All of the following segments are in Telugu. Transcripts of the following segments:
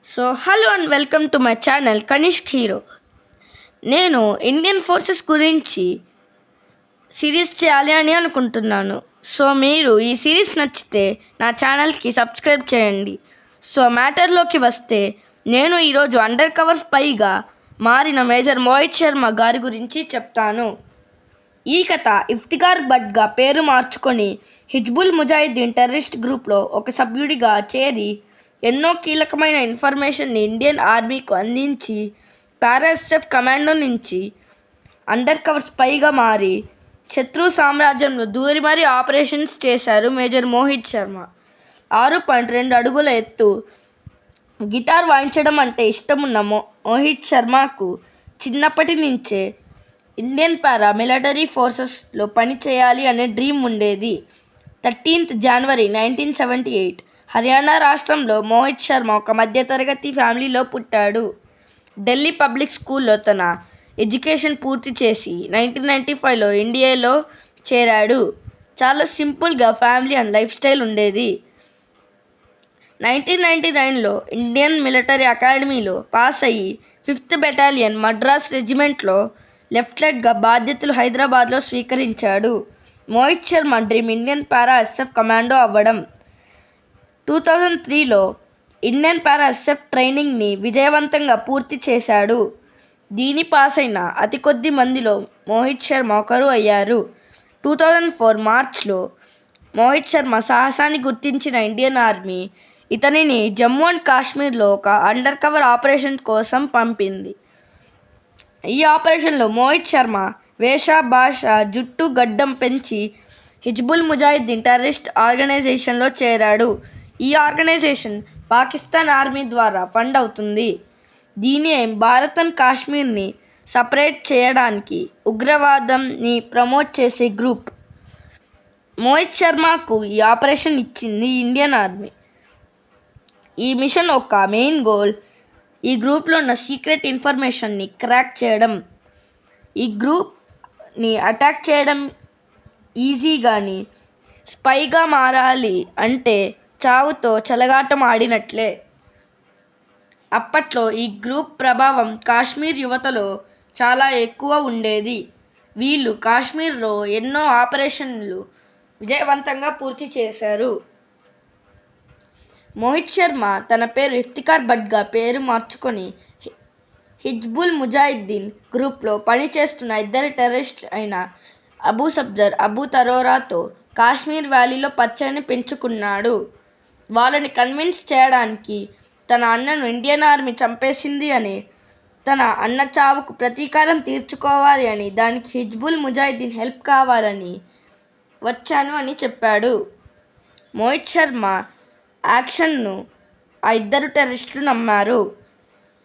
Hello and welcome to my channel Kanishk hero. నేను ఇండియన్ ఫోర్సెస్ గురించి సిరీస్ చేయాలి అని అనుకుంటున్నాను. మీరు ఈ సిరీస్ నచ్చితే నా ఛానల్కి సబ్స్క్రైబ్ చేయండి. మ్యాటర్లోకి వస్తే, నేను ఈరోజు అండర్ కవర్ స్పైగా మారిన మేజర్ మోహిత్ శర్మ గారి గురించి చెప్తాను. ఈ కథ ఇఫ్తికార్ భట్గా పేరు మార్చుకొని హిజ్బుల్ ముజాహిద్దీన్ టెర్రరిస్ట్ గ్రూప్లో ఒక సభ్యుడిగా చేరి ఎన్నో కీలకమైన ఇన్ఫర్మేషన్ని ఇండియన్ ఆర్మీకు అందించి పారాఎస్ఎఫ్ కమాండో నుంచి అండర్ కవర్ స్పైగా మారి శత్రు సామ్రాజ్యంలో దూరి మరీ ఆపరేషన్స్ చేశారు మేజర్ మోహిత్ శర్మ. 6.2 అడుగుల ఎత్తు, గిటార్ వాయించడం అంటే ఇష్టమున్న మోహిత్ శర్మకు చిన్నప్పటి నుంచే ఇండియన్ పారా మిలిటరీ ఫోర్సెస్లో పనిచేయాలి అనే డ్రీమ్ ఉండేది. 13th January 1978 హర్యానా రాష్ట్రంలో మోహిత్ శర్మ ఒక మధ్యతరగతి ఫ్యామిలీలో పుట్టాడు. ఢిల్లీ పబ్లిక్ స్కూల్లో తన ఎడ్యుకేషన్ పూర్తి చేసి 1995లో ఎన్డీఏలో చేరాడు. చాలా సింపుల్గా ఫ్యామిలీ అండ్ లైఫ్ స్టైల్ ఉండేది. 1999లో ఇండియన్ మిలిటరీ అకాడమీలో పాస్ అయ్యి 5th బెటాలియన్ మద్రాస్ రెజిమెంట్లో లెఫ్టినెంట్గా బాధ్యతలు హైదరాబాద్లో స్వీకరించాడు. మోహిత్ శర్మ డ్రీమ్ ఇండియన్ పారా ఎస్ఎఫ్ కమాండో అవ్వడం. 2003లో ఇండియన్ పారా ఎస్ఎఫ్ ట్రైనింగ్ని విజయవంతంగా పూర్తి చేశాడు. దీని పాస్ అయిన అతి కొద్ది మందిలో మోహిత్ శర్మ ఒకరు అయ్యారు. 2004 మార్చ్లో మోహిత్ శర్మ సాహసాన్ని గుర్తించిన ఇండియన్ ఆర్మీ ఇతనిని జమ్మూ అండ్ కాశ్మీర్లో ఒక అండర్ కవర్ ఆపరేషన్ కోసం పంపింది. ఈ ఆపరేషన్లో మోహిత్ శర్మ వేష, భాష, జుట్టు, గడ్డం పెంచి హిజ్బుల్ ముజాహిద్దీన్ టెర్రరిస్ట్ ఆర్గనైజేషన్లో చేరాడు. ఈ ఆర్గనైజేషన్ పాకిస్తాన్ ఆర్మీ ద్వారా ఫండ్ అవుతుంది. దీని భారత్ అండ్ కాశ్మీర్ని సపరేట్ చేయడానికి, ఉగ్రవాదంని ప్రమోట్ చేసే గ్రూప్. మోహిత్ శర్మకు ఈ ఆపరేషన్ ఇచ్చింది ఇండియన్ ఆర్మీ. ఈ మిషన్ ఒక మెయిన్ గోల్ ఈ గ్రూప్లో ఉన్న సీక్రెట్ ఇన్ఫర్మేషన్ని క్రాక్ చేయడం. ఈ గ్రూప్ని అటాక్ చేయడం ఈజీ, కానీ స్పైగా మారాలి అంటే చావుతో చెలగాటం ఆడినట్లే. అప్పట్లో ఈ గ్రూప్ ప్రభావం కాశ్మీర్ యువతలో చాలా ఎక్కువ ఉండేది. వీళ్ళు కాశ్మీర్లో ఎన్నో ఆపరేషన్లు విజయవంతంగా పూర్తి చేశారు. మోహిత్ శర్మ తన పేరు ఇఫ్తికార్ భట్గా పేరు మార్చుకొని హిజ్బుల్ ముజాహిద్దీన్ గ్రూప్లో పనిచేస్తున్న ఇద్దరు టెర్రరిస్టులు అయిన అబూ సబ్జర్, అబూ తరోరాతో కాశ్మీర్ వ్యాలీలో పరిచయాన్ని పెంచుకున్నాడు. వాళ్ళని కన్విన్స్ చేయడానికి తన అన్నను ఇండియన్ ఆర్మీ చంపేసింది అని, తన అన్న చావుకు ప్రతీకారం తీర్చుకోవాలి అని, దానికి హిజ్బుల్ ముజాహిద్దీన్ హెల్ప్ కావాలని వచ్చాను అని చెప్పాడు. మోహిత్ శర్మ యాక్షన్ను ఆ ఇద్దరు టెర్రరిస్టులు నమ్మారు.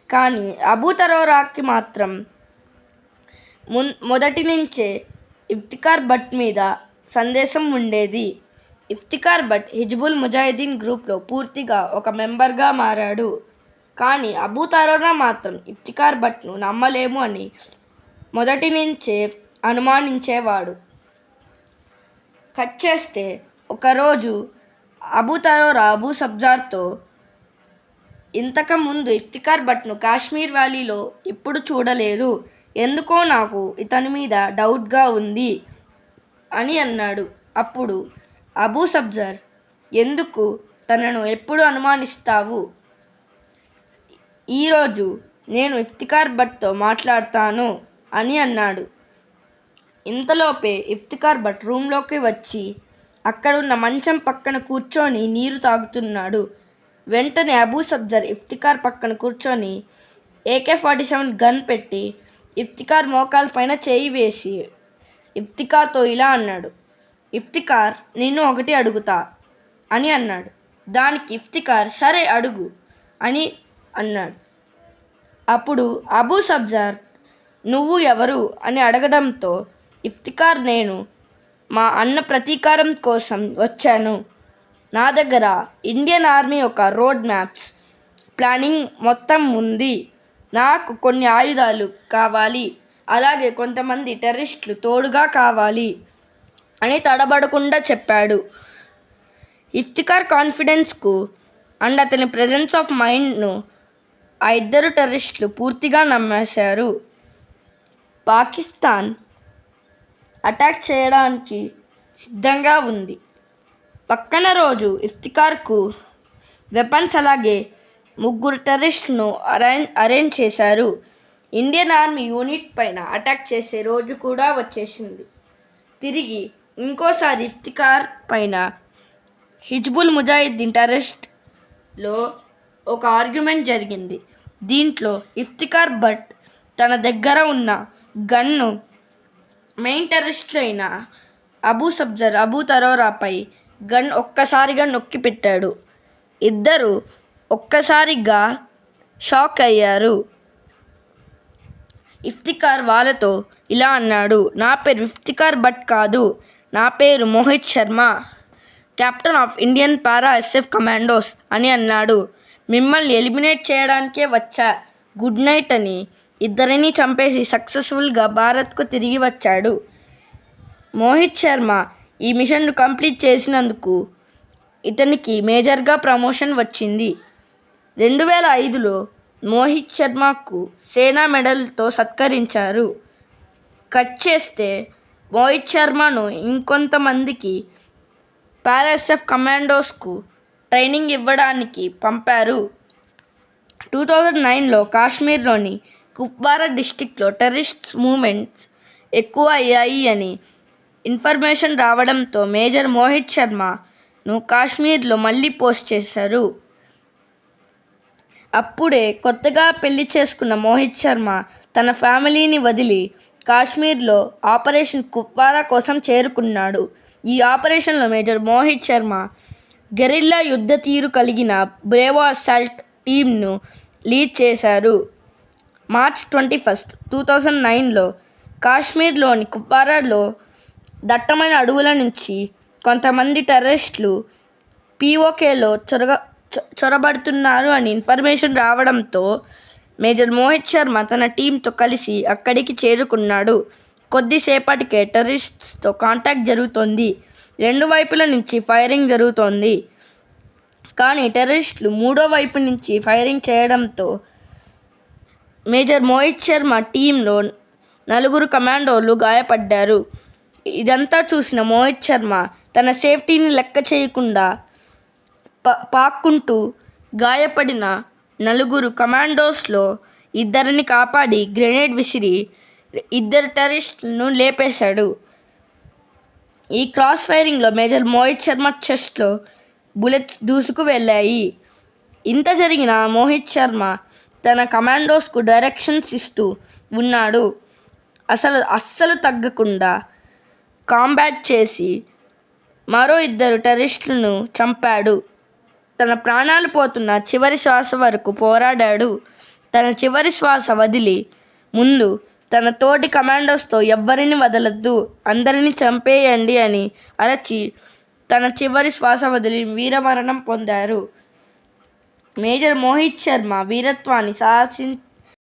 కానీ అబూ తరోరాకి మాత్రం మొదటి నుంచే ఇఫ్తికార్ భట్ మీద సందేశం ఉండేది. ఇఫ్తికార్ భట్ హిజ్బుల్ ముజాహిద్దీన్ గ్రూప్లో పూర్తిగా ఒక మెంబర్గా మారాడు. కానీ అబూ తరోరా మాత్రం ఇఫ్తికార్ భట్ను నమ్మలేము అని మొదటి నుంచే అనుమానించేవాడు. కట్ చేస్తే, ఒకరోజు అబూ తరోరా అబూ సబ్జార్తో, ఇంతకుముందు ఇఫ్తికార్ భట్ను కాశ్మీర్ వ్యాలీలో ఎప్పుడు చూడలేదు, ఎందుకో నాకు ఇతని మీద డౌట్గా ఉంది అని అన్నాడు. అప్పుడు అబూ సబ్జర్, ఎందుకు తనను ఎప్పుడు అనుమానిస్తావు? ఈరోజు నేను ఇఫ్తికార్ భట్తో మాట్లాడతాను అని అన్నాడు. ఇంతలోపే ఇఫ్తికార్ భట్ రూమ్లోకి వచ్చి అక్కడున్న మంచం పక్కన కూర్చొని నీరు తాగుతున్నాడు. వెంటనే అబూ సబ్జర్ ఇఫ్తికార్ పక్కన కూర్చొని AK-47 గన్ పెట్టి ఇఫ్తికార్ మోకాలపైన చేయి వేసి ఇఫ్తికార్తో ఇలా అన్నాడు, ఇఫ్తికార్, నిన్ను ఒకటి అడుగుతా అని అన్నాడు. దానికి ఇఫ్తికార్, సరే అడుగు అని అన్నాడు. అప్పుడు అబూ సబ్జార్, నువ్వు ఎవరు అని అడగడంతో ఇఫ్తికార్, నేను మా అన్న ప్రతీకారం కోసం వచ్చాను. నా దగ్గర ఇండియన్ ఆర్మీ ఒక రోడ్ మ్యాప్స్ ప్లానింగ్ మొత్తం ఉంది. నాకు కొన్ని ఆయుధాలు కావాలి, అలాగే కొంతమంది టెర్రరిస్టులు తోడుగా కావాలి అని తడబడకుండా చెప్పాడు. ఇఫ్తికార్ కాన్ఫిడెన్స్కు అండ్ అతని ప్రెజెన్స్ ఆఫ్ మైండ్ను ఆ ఇద్దరు టెర్రరిస్టులు పూర్తిగా నమ్మేశారు. పాకిస్తాన్ అటాక్ చేయడానికి సిద్ధంగా ఉంది. పక్కన రోజు ఇఫ్తికార్కు వెపన్స్ అలాగే 3 టెర్రరిస్టులను అరేంజ్ చేశారు. ఇండియన్ ఆర్మీ యూనిట్ పైన అటాక్ చేసే రోజు కూడా వచ్చేసింది. తిరిగి ఇంకోసారి ఇఫ్తికార్ పైన హిజ్బుల్ ముజాహిద్దీన్ టెర్రరిస్ట్లో ఒక ఆర్గ్యుమెంట్ జరిగింది. దీంట్లో ఇఫ్తికార్ భట్ తన దగ్గర ఉన్న గన్ను మెయిన్ టెర్రరిస్టులు అయిన అబూ తరోరాపై ఒక్కసారిగా నొక్కి పెట్టాడు. ఇద్దరు ఒక్కసారిగా షాక్ అయ్యారు. ఇఫ్తికార్ వాళ్ళతో ఇలా అన్నాడు, నా పేరు ఇఫ్తికార్ భట్ కాదు, నా పేరు Mohit Sharma, captain of Indian para SF commandos అని అన్నాడు. మిమ్మల్ని ఎలిమినేట్ చేయడానికే వచ్చా, గుడ్ నైట్ అని ఇద్దరిని చంపేసి సక్సెస్ఫుల్గా భారత్కు తిరిగి వచ్చాడు. మోహిత్ శర్మ ఈ మిషన్ను కంప్లీట్ చేసినందుకు ఇతనికి మేజర్గా ప్రమోషన్ వచ్చింది. 2005లో మోహిత్ శర్మకు సేనా మెడల్తో సత్కరించారు. కట్ చేస్తే మోహిత్ శర్మను ఇంకొంతమందికి పారాఎస్ఎఫ్ కమాండోస్కు ట్రైనింగ్ ఇవ్వడానికి పంపారు. 2009లో కాశ్మీర్లోని కుప్వారా డిస్టిక్లో టెర్రరిస్ట్ మూవ్మెంట్స్ ఎక్కువ అయ్యాయి అని ఇన్ఫర్మేషన్ రావడంతో మేజర్ మోహిత్ శర్మను కాశ్మీర్లో మళ్ళీ పోస్ట్ చేశారు. అప్పుడే కొత్తగా పెళ్లి చేసుకున్న మోహిత్ శర్మ తన ఫ్యామిలీని వదిలి కాశ్మీర్లో ఆపరేషన్ కుప్వారా కోసం చేరుకున్నాడు. ఈ ఆపరేషన్లో మేజర్ మోహిత్ శర్మ గెరిల్లా యుద్ధ తీరు కలిగిన బ్రేవో అసాల్ట్ టీమ్ను లీడ్ చేశారు. మార్చ్ 21, 2009లో కాశ్మీర్లోని కుప్వారాలో దట్టమైన అడవుల నుంచి కొంతమంది టెర్రరిస్టులు పీఓకేలో చొరబడుతున్నారు అని ఇన్ఫర్మేషన్ రావడంతో మేజర్ మోహిత్ శర్మ తన టీంతో కలిసి అక్కడికి చేరుకున్నాడు. కొద్దిసేపటికే టెర్రరిస్ట్స్తో కాంటాక్ట్ జరుగుతోంది. 2 వైపుల నుంచి ఫైరింగ్ జరుగుతోంది. కానీ టెర్రరిస్టులు 3వ వైపు నుంచి ఫైరింగ్ చేయడంతో మేజర్ మోహిత్ శర్మ టీంలో 4 కమాండోలు గాయపడ్డారు. ఇదంతా చూసిన మోహిత్ శర్మ తన సేఫ్టీని లెక్క చేయకుండా పాక్కుంటూ గాయపడిన 4 కమాండోస్లో 2 కాపాడి గ్రెనేడ్ విసిరి 2 టెర్రరిస్టులను లేపేశాడు. ఈ క్రాస్ ఫైరింగ్లో మేజర్ మోహిత్ శర్మ చెస్ట్లో బుల్లెట్స్ దూసుకు వెళ్ళాయి. ఇంత జరిగిన మోహిత్ శర్మ తన కమాండోస్కు డైరెక్షన్స్ ఇస్తూ ఉన్నాడు. అస్సలు తగ్గకుండా కాంబాట్ చేసి మరో 2 టెర్రరిస్టులను చంపాడు. తన ప్రాణాలు పోతున్న చివరి శ్వాస వరకు పోరాడాడు. తన చివరి శ్వాస వదిలి ముందు తన తోటి కమాండోస్తో ఎవ్వరిని వదలొద్దు, అందరినీ చంపేయండి అని అరచి తన చివరి శ్వాస వదిలి వీరమరణం పొందారు. మేజర్ మోహిత్ శర్మ వీరత్వాన్ని